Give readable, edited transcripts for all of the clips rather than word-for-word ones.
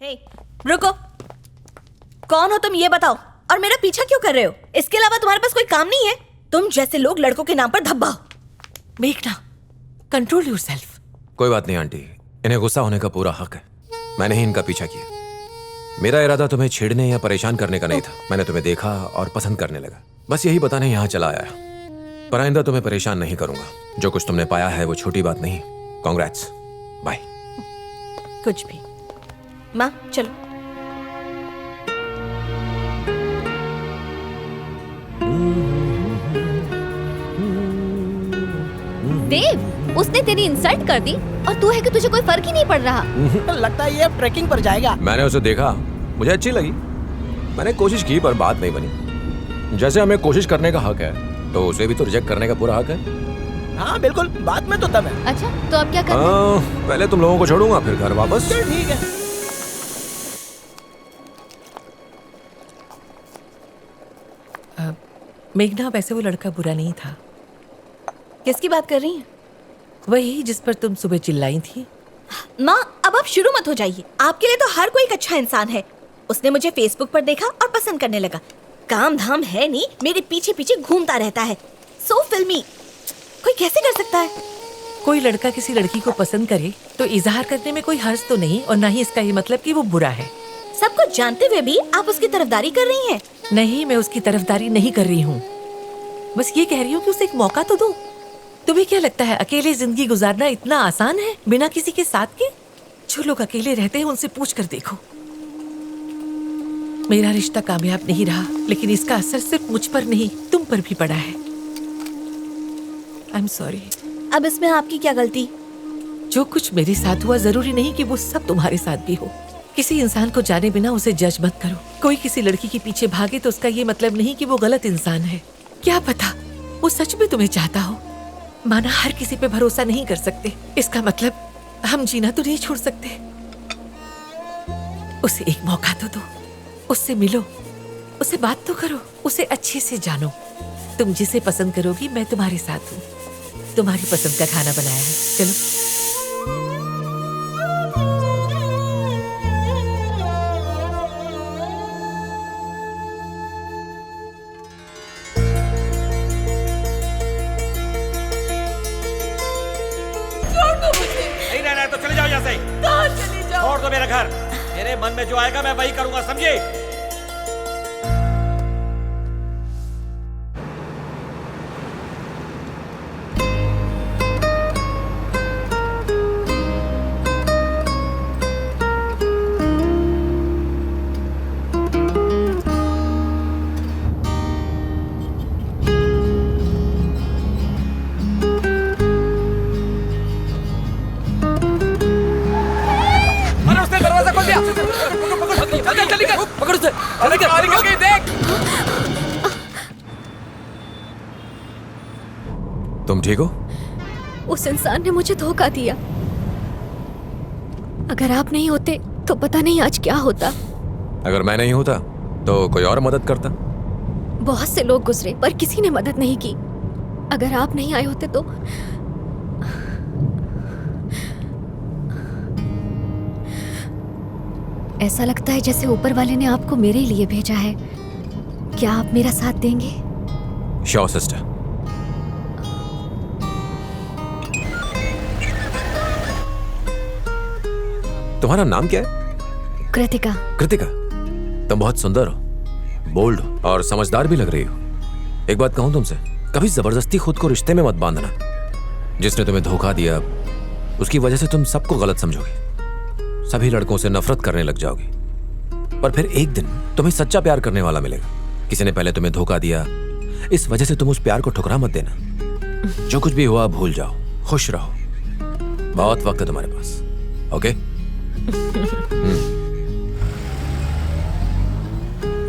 हे, रुको। कौन हो तुम ये बताओ, और मेरा पीछा क्यों कर रहे हो? इसके अलावा तुम्हारे पास कोई काम नहीं है? तुम जैसे लोग लड़कों के नाम पर धब्बा हो। मेघना, कंट्रोल योरसेल्फ। कोई बात नहीं आंटी, इन्हें गुस्सा होने का पूरा हक है। मैंने ही इनका पीछा किया। मेरा इरादा तुम्हें छेड़ने या परेशान करने का नहीं था। मैंने तुम्हें देखा और पसंद करने लगा, बस यही बताने यहाँ चला आया। पर आइंदा तुम्हें परेशान नहीं करूंगा। जो कुछ तुमने पाया है वो छोटी बात नहीं। Congrats, bye. कुछ भी। माँ चलो। देव, उसने तेरी इंसल्ट कर दी और तू है कि तुझे कोई फर्क ही नहीं पड़ रहा। लगता है ये अब ट्रैकिंग पर जाएगा। मैंने उसे देखा, मुझे अच्छी लगी। मैंने कोशिश की पर बात नहीं बनी। जैसे हमें कोशिश करने का हक है तो उसे भी तो रिजेक्ट करने का पूरा हक है। हाँ बिल्कुल, बात में तो दम है। अच्छा, तो अब क्या करना? पहले तुम लोगों को छोड़ूंगा, फिर घर वापस। चल ठीक है। मेघना, वैसे वो लड़का बुरा नहीं था। किसकी बात कर रही हैं? वही जिस पर तुम सुबह चिल्लाई थी। माँ अब आप शुरू मत हो जाइए। आपके लिए तो हर कोई एक अच्छा इंसान है। उसने मुझे फेसबुक पर देखा और पसंद करने लगा। काम धाम है नहीं, मेरे पीछे पीछे घूमता रहता है। सो फिल्मी। कोई कैसे कर सकता है? कोई लड़का किसी लड़की को पसंद करे तो इजहार करने में कोई हर्ज तो नहीं, और ना ही इसका ये मतलब कि वो बुरा है। सब कुछ जानते हुए भी आप उसकी तरफदारी कर रही हैं। नहीं, मैं उसकी तरफदारी नहीं कर रही हूँ। बस ये कह रही हूँ कि उसे एक मौका तो दो। तुम्हें क्या लगता है अकेले जिंदगी गुजारना इतना आसान है बिना किसी के साथ के? जो लोग अकेले रहते हैं उनसे पूछ कर देखो। मेरा रिश्ता कामयाब नहीं रहा, लेकिन इसका असर सिर्फ मुझ पर नहीं तुम पर भी पड़ा है। I am sorry. अब इसमें आपकी क्या गलती? जो कुछ मेरे साथ हुआ जरूरी नहीं कि वो सब तुम्हारे साथ भी हो। किसी इंसान को जाने बिना उसे जज मत करो। कोई किसी लड़की के पीछे भागे तो उसका ये मतलब नहीं कि वो गलत इंसान है। क्या पता वो सच में तुम्हें चाहता हो। माना हर किसी पे भरोसा नहीं कर सकते, इसका मतलब हम जीना तो नहीं छोड़ सकते। उसे एक मौका तो दो, उससे मिलो, उससे बात तो करो, उसे अच्छे से जानो। तुम जिसे पसंद करोगी मैं तुम्हारे साथ हूँ। तुम्हारी पसंद का खाना बनाया है, चलो। नहीं रहना है तो चले जाओ यहाँ से। कहाँ चली जाओ? छोड़ दो मेरा घर। मेरे मन में जो आएगा मैं वही करूंगा, समझे? पकड़ उसे, निकल गई, देख। तुम ठीक हो? उस इंसान ने मुझे धोखा दिया। अगर आप नहीं होते तो पता नहीं आज क्या होता। अगर मैं नहीं होता तो कोई और मदद करता। बहुत से लोग गुजरे पर किसी ने मदद नहीं की। अगर आप नहीं आए होते तो ऐसा लगता है जैसे ऊपर वाले ने आपको मेरे लिए भेजा है। क्या आप मेरा साथ देंगे? Sure sister. तुम्हारा नाम क्या है? कृतिका। कृतिका, तुम बहुत सुंदर हो, बोल्ड हो और समझदार भी लग रही हो। एक बात कहूं तुमसे, कभी जबरदस्ती खुद को रिश्ते में मत बांधना। जिसने तुम्हें धोखा दिया उसकी वजह से तुम सबको गलत समझोगे, सभी लड़कों से नफरत करने लग जाओगे। पर फिर एक दिन तुम्हें सच्चा प्यार करने वाला मिलेगा। किसी ने पहले तुम्हें धोखा दिया, इस वजह से तुम उस प्यार को ठुकरा मत देना। जो कुछ भी हुआ भूल जाओ, खुश रहो। बहुत वक्त है तुम्हारे पास। ओके?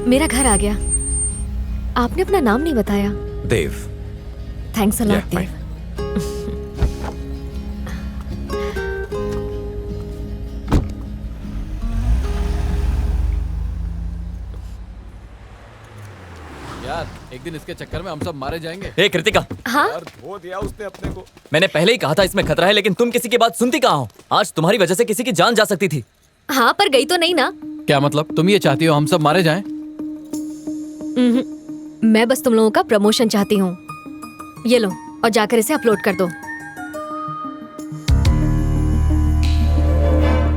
मेरा घर आ गया। आपने अपना नाम नहीं बताया। देव। थैंक्स अ लॉट Yeah, देव। यार, एक दिन इसके चक्कर में हम सब मारे जाएंगे। हे कृतिका, हाँ? यार, धो दिया उसने अपने को। मैंने पहले ही कहा था इसमें खतरा है, लेकिन तुम किसी की बात सुनती कहाँ हो? आज तुम्हारी वजह से किसी की जान जा सकती थी। हाँ, पर गई तो नहीं ना। क्या मतलब? तुम ये चाहती हो हम सब मारे जाएं? मैं बस तुम लोगों का प्रमोशन चाहती हूँ। ये लो और जाकर इसे अपलोड कर दो।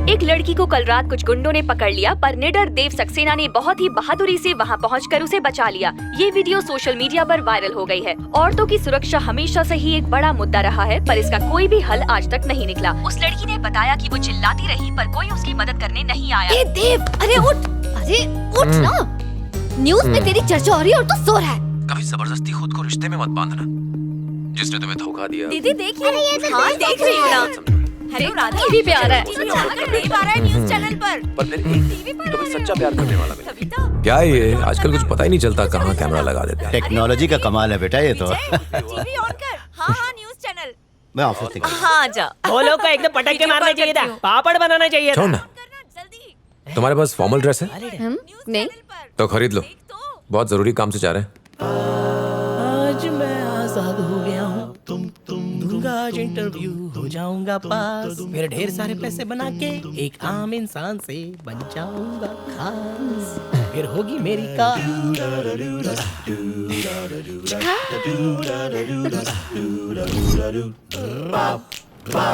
एक लड़की को कल रात कुछ गुंडों ने पकड़ लिया, पर निडर देव सक्सेना ने बहुत ही बहादुरी से वहां पहुंचकर उसे बचा लिया। ये वीडियो सोशल मीडिया पर वायरल हो गई है। औरतों की सुरक्षा हमेशा से ही एक बड़ा मुद्दा रहा है, पर इसका कोई भी हल आज तक नहीं निकला। उस लड़की ने बताया कि वो चिल्लाती रही, पर कोई उसकी मदद करने नहीं आया। ए देव, अरे उठ ना। न्यूज़ में तेरी चर्चा हो रही है और तू सो रहा है। कभी जबरदस्ती खुद को रिश्ते में मत बांधना। जिसने तुम्हें धोखा दिया। दीदी देखिए, हाँ देख रही हूँ ना। हेलो राधा, टीवी पे आ रहा है। टीवी ऑन कर नहीं पा रहा है न्यूज़ चैनल पर। पर फिर तुम्हें सच्चा प्यार करने वाला मिला। क्या है ये? आजकल कुछ पता ही नहीं चलता कहाँ कैमरा लगा देते हैं। टेक्नोलॉजी का कमाल है बेटा ये तो। टीवी ऑन कर। हाँ न्यूज़ चैनल। मैं ऑफिस से हाँ जा। वो लोग को एकदम पटक के मारना चाहिए था, पापड़ बनाना चाहिए था। छोड़ ना। जल्दी। तुम्हारे पास फॉर्मल ड्रेस है? नहीं। तो खरीद लो। बहुत जरूरी काम से जा रहे हैं। आज मैं आजाद हो गया हूँ, दूंगा आज इंटरव्यू, हो जाऊंगा पास, फिर ढेर सारे पैसे बना के एक आम इंसान से बन जाऊंगा खास, फिर होगी मेरी कार।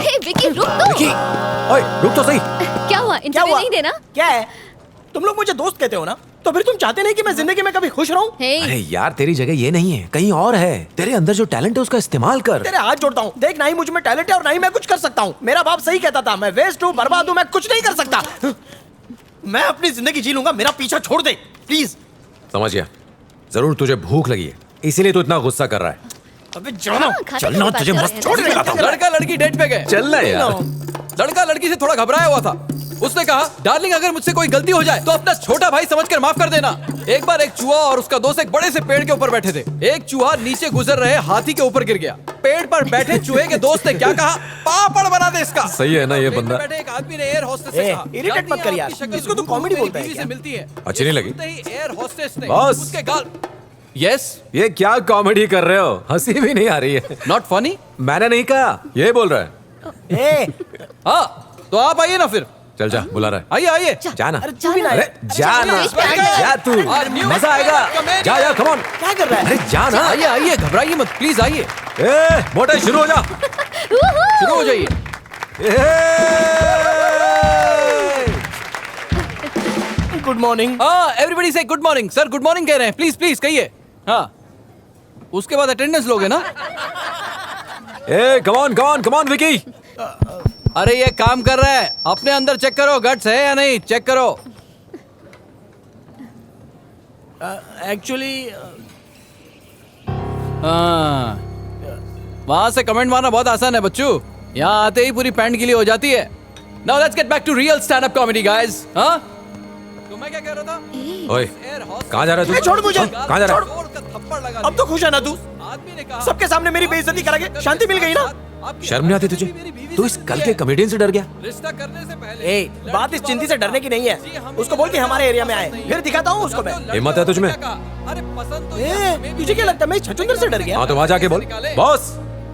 हे विकी, रुक तो। विकी, ओए रुक तो सही। क्या हुआ? इंटरव्यू नहीं देना? क्या है? तुम लोग मुझे दोस्त कहते हो ना, तो फिर तुम चाहते नहीं कि मैं जिंदगी में कभी खुश रहूं? अरे यार, तेरी जगह ये नहीं है, कहीं और है। तेरे अंदर जो टैलेंट है उसका इस्तेमाल कर। तेरे हाथ जोड़ता हूँ, देख ना ही मुझ में टैलेंट है और ना ही मैं कुछ कर सकता हूँ। मेरा बाप सही कहता था, मैं वेस्ट हूँ, बर्बाद हूँ, मैं कुछ नहीं कर सकता। मैं अपनी जिंदगी जी लूंगा, मेरा पीछा छोड़ दे प्लीज। समझ गया। जरूर तुझे भूख लगी है, इसीलिए तू इतना गुस्सा कर रहा है। अबे जानो, चलना, तुझे मस्त छोड़ के लाता हूँ। लड़का लड़की डेट पे गए। चलना यार। लड़का लड़की से थोड़ा घबराया हुआ था। उसने कहा, डार्लिंग अगर मुझसे कोई गलती हो जाए तो अपना छोटा भाई समझकर माफ कर देना। एक बार एक चूहा और उसका दोस्त एक बड़े से पेड़ के ऊपर बैठे थे। एक चूहा नीचे गुजर रहे हाथी के ऊपर गिर गया। पेड़ पर बैठे चूहे के दोस्त ने क्या कहा? पापड़ बना दे इसका। सही है ना ये बंदा? बैठे एक आदमी ने एयर होस्टेस से कहा, इरिटेट मत कर यार, इसको तू कॉमेडी बोलता है क्या? मिलती है। अच्छी नहीं लगी? एयर होस्टेस ने बॉस। उसके गाल। यस, ये क्या कॉमेडी कर रहे हो? हंसी भी नहीं आ रही है। Not funny. मैंने नहीं कहा, ये बोल रहा है। हाँ तो आप आइए ना फिर। चल जा, बुला रहा है। आइए आइए। जाना। अरे तू भी ना। अरे जाना, जा तू, मजा आएगा। जा जा, कम ऑन। क्या कर रहा है? अरे जाना। आइए आइए, घबराइए मत, प्लीज आइए। ए मोटे, शुरू हो जा। शुरू हो जाइए। Good morning. हाँ, एवरीबडी से good morning. Sir good morning कह रहे हैं, प्लीज प्लीज कहिए। हाँ, उसके बाद अटेंडेंस लोगे ना? ए कम ऑन विकी। अरे ये काम कर रहा है, अपने अंदर चेक करो, गट्स है या नहीं, चेक करो। एक्चुअली हाँ, वहां से कमेंट मारना बहुत आसान है बच्चों, यहाँ आते ही पूरी पैंट गीली हो जाती है। Now let's get back to real stand up comedy guys. हाँ, तो मैं क्या कह रहा था? ओए, कहाँ जा रहा है तू? छोड़ मुझे। कहाँ जा रहा है? जोर का थप्पड़ लगा अब तो खुश है ना तू? आदमी ने कहा, सबके सामने मेरी बेइज्जती करा के शांति मिल गई ना? शर्म नहीं आती तुझे? तू इस कल के कॉमेडियन से डर गया? रिश्ता करने से पहले ए, बात इस चिंती से डरने की नहीं है। उसको बोल के हमारे एरिया में आए, फिर दिखाता हूँ उसको मैं। हिम्मत है तुझमें? अरे पसंद तो ए, तुझे क्या लगता है मैं छछूंदर से डर गया? हाँ तो वहां जाके बोल, बॉस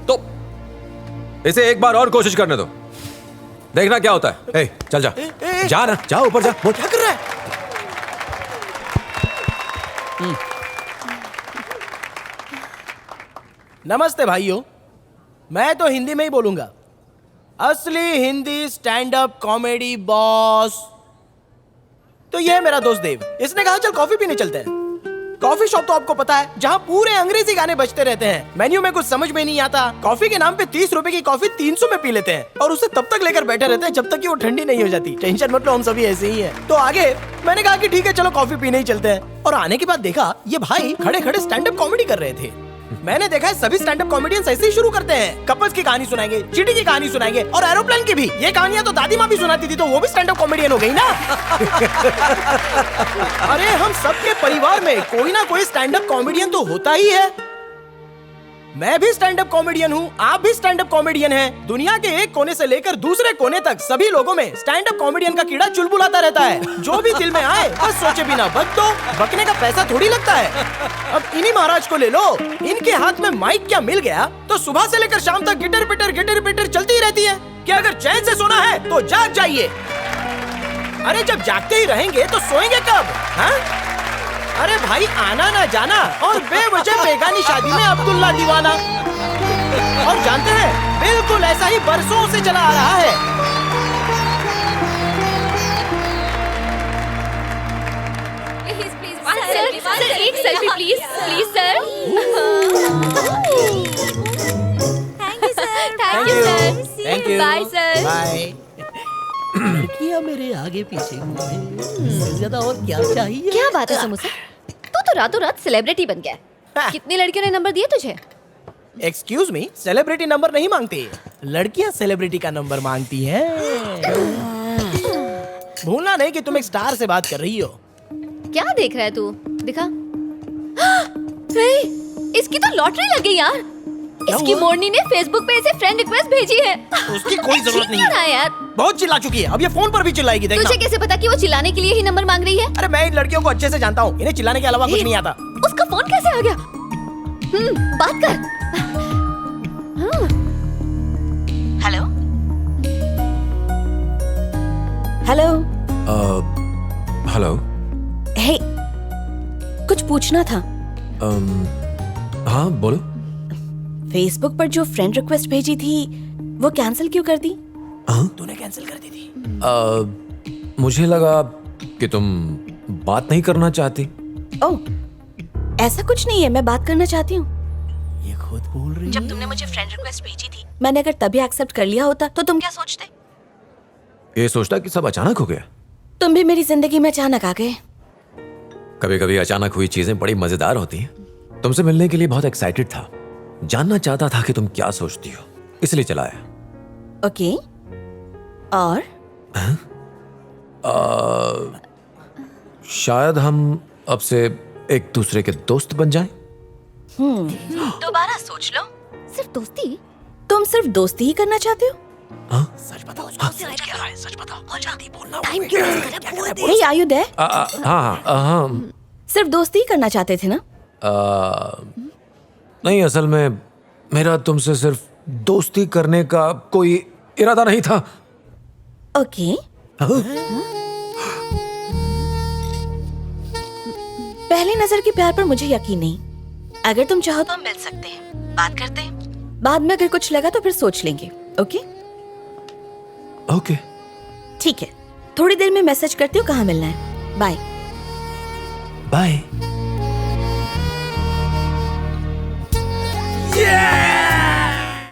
तो इसे एक बार और कोशिश करने दो, देखना क्या होता है। ए, चल जा, जा ना, जा ऊपर जा। क्या कर रहा है? नमस्ते भाइयों, मैं तो हिंदी में ही बोलूंगा। असली Hindi stand up comedy boss. तो ये है मेरा दोस्त देव। इसने कहा चल कॉफी पीने चलते हैं। कॉफी शॉप तो आपको पता है, जहाँ पूरे अंग्रेजी गाने बजते रहते हैं। मेन्यू में कुछ समझ में नहीं आता। कॉफी के नाम पे 30 रुपए की कॉफी 300 में पी लेते हैं और उसे तब तक लेकर बैठे रहते हैं जब तक कि वो ठंडी नहीं हो जाती। टेंशन मत लो, हम सभी ऐसे ही हैं। तो आगे मैंने कहा कि ठीक है चलो कॉफी पीने ही चलते हैं। और आने के बाद देखा ये भाई खड़े खड़े स्टैंड अप कॉमेडी कर रहे थे। मैंने देखा है सभी स्टैंड अप कॉमेडियंस ऐसे ही शुरू करते हैं। कपल्स की कहानी सुनाएंगे, चींटी की कहानी सुनाएंगे और एरोप्लेन की भी। ये कहानियां तो दादी माँ भी सुनाती थी, तो वो भी स्टैंड अप कॉमेडियन हो गई ना। अरे हम सबके परिवार में कोई ना कोई स्टैंड अप कॉमेडियन तो होता ही है। मैं भी स्टैंड अप कॉमेडियन हूँ, आप भी स्टैंड अप कॉमेडियन हैं। दुनिया के एक कोने से लेकर दूसरे कोने तक सभी लोगों में स्टैंड अप कॉमेडियन का कीड़ा चुलबुलाता रहता है। जो भी दिल में आए बस सोचे बिना बक दो, बकने का पैसा थोड़ी लगता है। अब इन्हीं महाराज को ले लो, इनके हाथ में माइक क्या मिल गया तो सुबह से लेकर शाम तक गिटर पिटर चलती ही रहती है कि अगर चैन से सोना है तो जाग जाइए। अरे जब जागते ही रहेंगे तो सोएंगे कब? हाँ? अरे भाई आना ना जाना और बेवजह बेगानी शादी में अब्दुल्ला दीवाना। और जानते हैं बिल्कुल ऐसा ही बरसों से चला आ रहा है। सर एक selfie please please sir. Thank you sir. Thank you. Bye sir. Bye. लड़कियां मेरे आगे पीछे घूमे, इससे ज्यादा और क्या चाहिए? क्या बात है समोसा, तू तो रातों रात सेलिब्रिटी बन गया। कितनी लड़कियों ने नंबर दिए तुझे? एक्सक्यूज मी, सेलिब्रिटी नंबर नहीं मांगती, लड़कियां सेलिब्रिटी का नंबर मांगती हैं। भूलना नहीं कि तुम एक स्टार से बात कर रही हो। क्या देख रहा है तू? दिखा। हे, इसकी तो लॉटरी लग गई यार। इसकी हुआ? मोरनी ने फेसबुक पे इसे फ्रेंड रिक्वेस्ट भेजी है। उसकी कोई जरूरत नहीं है यार। बहुत चिल्ला चुकी है, अब ये फोन पर भी चिल्लाएगी, देखना। तुझे कैसे पता कि वो चिल्लाने के लिए ही नंबर मांग रही है? अरे मैं इन लड़कियों को अच्छे से जानता हूँ, इन्हें चिल्लाने के अलावा कुछ नहीं आता। उसका फोन कैसे आ गया? बात कर। Hello hello hello. हे, कुछ पूछना था। हाँ बोलो। फेसबुक पर जो फ्रेंड रिक्वेस्ट भेजी थी वो कैंसिल क्यों कर दी? तूने कैंसिल कर दी थी। मुझे लगा कि तुम बात नहीं करना चाहती। ओह, ऐसा कुछ नहीं है, मैं बात करना चाहती हूँ। ये खुद बोल रही जब तुमने मुझे फ्रेंड रिक्वेस्ट भेजी थी, मैंने अगर तभी एक्सेप्ट कर लिया होता तो तुम क्या सोचते? ये सोचता कि सब अचानक हो गया। तुम भी मेरी जिंदगी में अचानक आ गए। कभी कभी अचानक हुई चीजें बड़ी मजेदार होती हैं। तुमसे मिलने के लिए बहुत एक्साइटेड था, जानना चाहता था कि तुम क्या सोचती हो, इसलिए चला आया। ओके, और? शायद हम अब से एक दूसरे के दोस्त बन जाएं। दोबारा सोच लो। सिर्फ दोस्ती? तुम सिर्फ दोस्ती ही करना चाहते हो? सच बताओ, सच बताओ, जल्दी बोलना। Hey, are you there? हाँ। सिर्फ दोस्ती ही करना चाहते थे ना? नहीं, असल में मेरा तुमसे सिर्फ दोस्ती करने का कोई इरादा नहीं था। ओके। पहली नजर के प्यार पर मुझे यकीन नहीं। अगर तुम चाहो तो हम मिल सकते हैं, बात करते हैं। बाद में अगर कुछ लगा तो फिर सोच लेंगे। ओके? ओके। ठीक है, थोड़ी देर में मैसेज करती हूँ कहाँ मिलना है। बाय। बाय। Yeah!